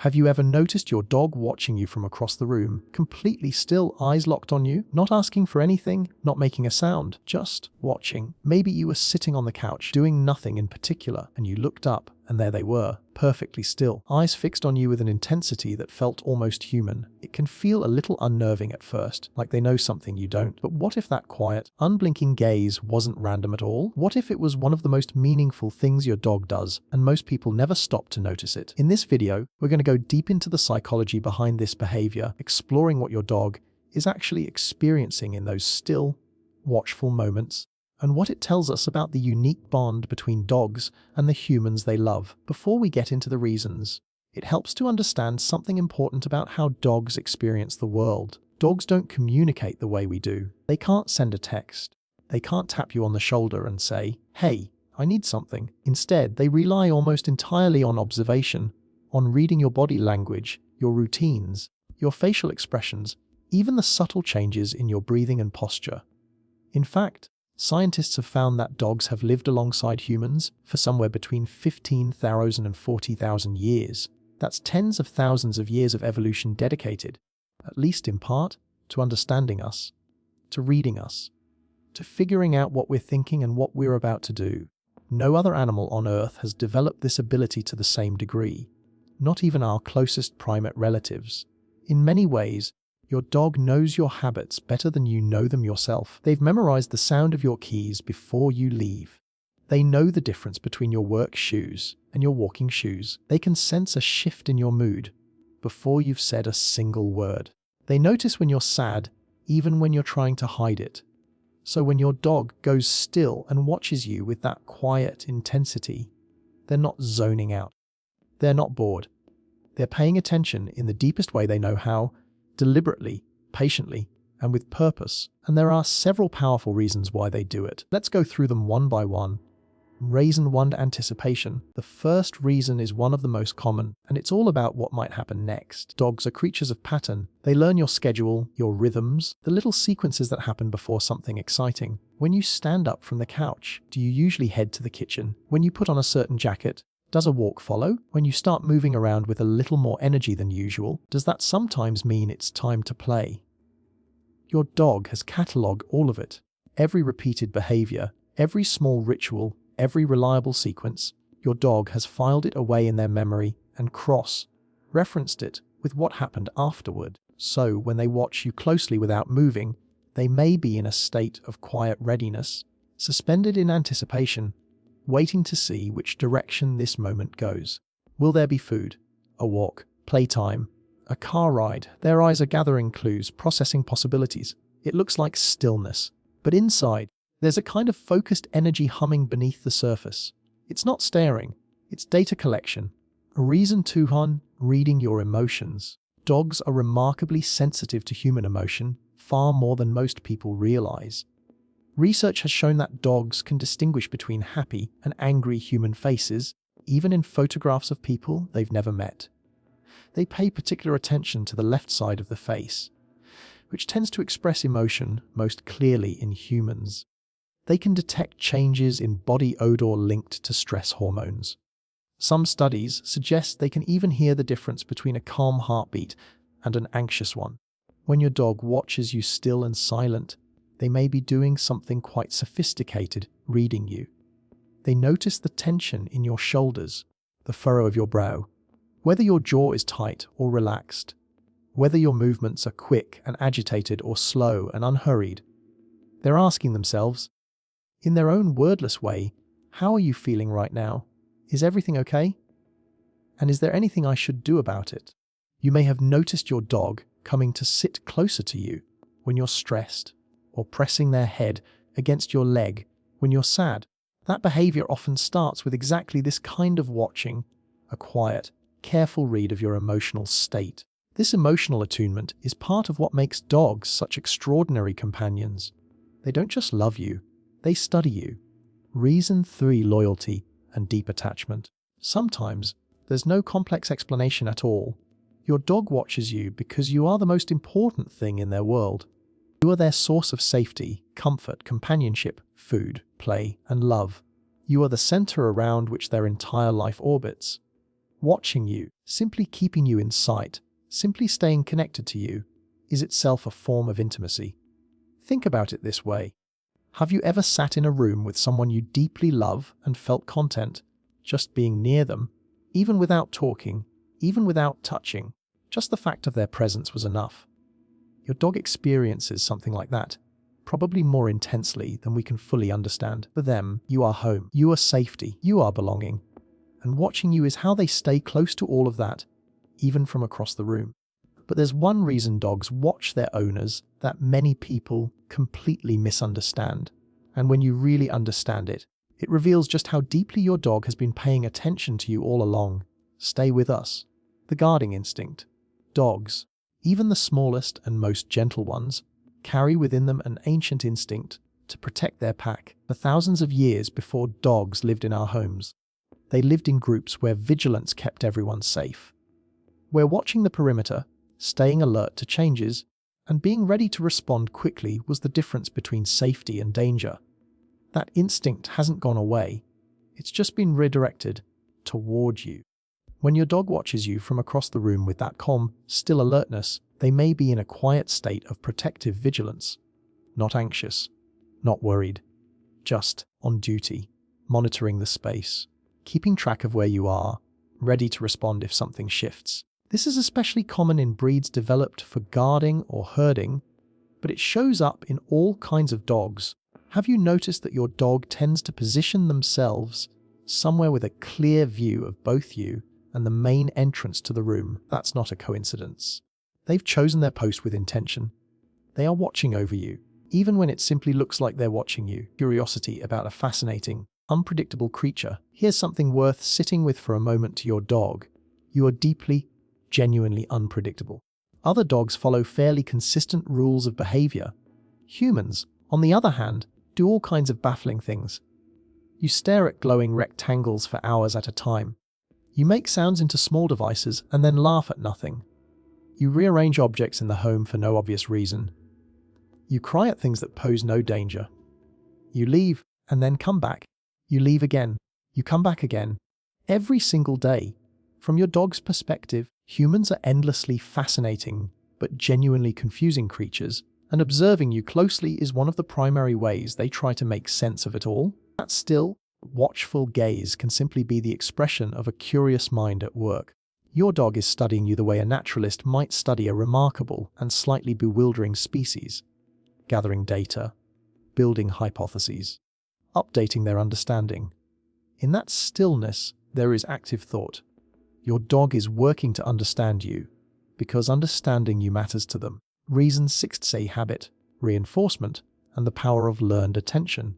Have you ever noticed your dog watching you from across the room, completely still, eyes locked on you, not asking for anything, not making a sound, just watching? Maybe you were sitting on the couch, doing nothing in particular, and you looked up, and there they were, perfectly still, eyes fixed on you with an intensity that felt almost human. It can feel a little unnerving at first, like they know something you don't. But what if that quiet, unblinking gaze wasn't random at all? What if it was one of the most meaningful things your dog does, and most people never stop to notice it? In this video, we're going to go deep into the psychology behind this behavior, exploring what your dog is actually experiencing in those still, watchful moments, and what it tells us about the unique bond between dogs and the humans they love. Before we get into the reasons, it helps to understand something important about how dogs experience the world. Dogs don't communicate the way we do. They can't send a text. They can't tap you on the shoulder and say, "Hey, I need something." Instead, they rely almost entirely on observation, on reading your body language, your routines, your facial expressions, even the subtle changes in your breathing and posture. In fact, scientists have found that dogs have lived alongside humans for somewhere between 15,000 and 40,000 years. That's tens of thousands of years of evolution dedicated, at least in part, to understanding us, to reading us, to figuring out what we're thinking and what we're about to do. No other animal on Earth has developed this ability to the same degree, not even our closest primate relatives. In many ways, your dog knows your habits better than you know them yourself. They've memorized the sound of your keys before you leave. They know the difference between your work shoes and your walking shoes. They can sense a shift in your mood before you've said a single word. They notice when you're sad, even when you're trying to hide it. So when your dog goes still and watches you with that quiet intensity, they're not zoning out. They're not bored. They're paying attention in the deepest way they know how, deliberately, patiently, and with purpose. And there are several powerful reasons why they do it. Let's go through them one by one. Reason 1: anticipation. The first reason is one of the most common, and it's all about what might happen next. Dogs are creatures of pattern. They learn your schedule, your rhythms, the little sequences that happen before something exciting. When you stand up from the couch, do you usually head to the kitchen? When you put on a certain jacket, does a walk follow? When you start moving around with a little more energy than usual, does that sometimes mean it's time to play? Your dog has catalogued all of it. Every repeated behavior, every small ritual, every reliable sequence, your dog has filed it away in their memory and cross-referenced it with what happened afterward. So when they watch you closely without moving, they may be in a state of quiet readiness, suspended in anticipation, waiting to see which direction this moment goes. Will there be food, a walk, playtime, a car ride? Their eyes are gathering clues, processing possibilities. It looks like stillness, but inside, there's a kind of focused energy humming beneath the surface. It's not staring, it's data collection. Reason 2: reading your emotions. Dogs are remarkably sensitive to human emotion, far more than most people realize. Research has shown that dogs can distinguish between happy and angry human faces, even in photographs of people they've never met. They pay particular attention to the left side of the face, which tends to express emotion most clearly in humans. They can detect changes in body odor linked to stress hormones. Some studies suggest they can even hear the difference between a calm heartbeat and an anxious one. When your dog watches you still and silent, they may be doing something quite sophisticated, reading you. They notice the tension in your shoulders, the furrow of your brow, whether your jaw is tight or relaxed, whether your movements are quick and agitated or slow and unhurried. They're asking themselves, in their own wordless way, how are you feeling right now? Is everything okay? And is there anything I should do about it? You may have noticed your dog coming to sit closer to you when you're stressed, or pressing their head against your leg when you're sad. That behavior often starts with exactly this kind of watching, a quiet, careful read of your emotional state. This emotional attunement is part of what makes dogs such extraordinary companions. They don't just love you, they study you. Reason 3: loyalty and deep attachment. Sometimes there's no complex explanation at all. Your dog watches you because you are the most important thing in their world. You are their source of safety, comfort, companionship, food, play, and love. You are the center around which their entire life orbits. Watching you, simply keeping you in sight, simply staying connected to you, is itself a form of intimacy. Think about it this way. Have you ever sat in a room with someone you deeply love and felt content just being near them, even without talking, even without touching? Just the fact of their presence was enough. Your dog experiences something like that, probably more intensely than we can fully understand. For them, you are home, you are safety, you are belonging. And watching you is how they stay close to all of that, even from across the room. But there's one reason dogs watch their owners that many people completely misunderstand. And when you really understand it, it reveals just how deeply your dog has been paying attention to you all along. Stay with us. The guarding instinct. Dogs, even the smallest and most gentle ones, carry within them an ancient instinct to protect their pack. For thousands of years before dogs lived in our homes, they lived in groups where vigilance kept everyone safe. Where watching the perimeter, staying alert to changes, and being ready to respond quickly was the difference between safety and danger. That instinct hasn't gone away. It's just been redirected toward you. When your dog watches you from across the room with that calm, still alertness, they may be in a quiet state of protective vigilance. Not anxious, not worried, just on duty, monitoring the space, keeping track of where you are, ready to respond if something shifts. This is especially common in breeds developed for guarding or herding, but it shows up in all kinds of dogs. Have you noticed that your dog tends to position themselves somewhere with a clear view of both you and the main entrance to the room? That's not a coincidence. They've chosen their post with intention. They are watching over you, even when it simply looks like they're watching you. Curiosity about a fascinating, unpredictable creature. Here's something worth sitting with for a moment to your dog. You are deeply, genuinely unpredictable. Other dogs follow fairly consistent rules of behavior. Humans, on the other hand, do all kinds of baffling things. You stare at glowing rectangles for hours at a time. You make sounds into small devices and then laugh at nothing. You rearrange objects in the home for no obvious reason. You cry at things that pose no danger. You leave and then come back. You leave again. You come back again. Every single day. From your dog's perspective, humans are endlessly fascinating but genuinely confusing creatures, and observing you closely is one of the primary ways they try to make sense of it all. That still, watchful gaze can simply be the expression of a curious mind at work. Your dog is studying you the way a naturalist might study a remarkable and slightly bewildering species, gathering data, building hypotheses, updating their understanding. In that stillness, there is active thought. Your dog is working to understand you, because understanding you matters to them. Reason 6 say habit, reinforcement, and the power of learned attention.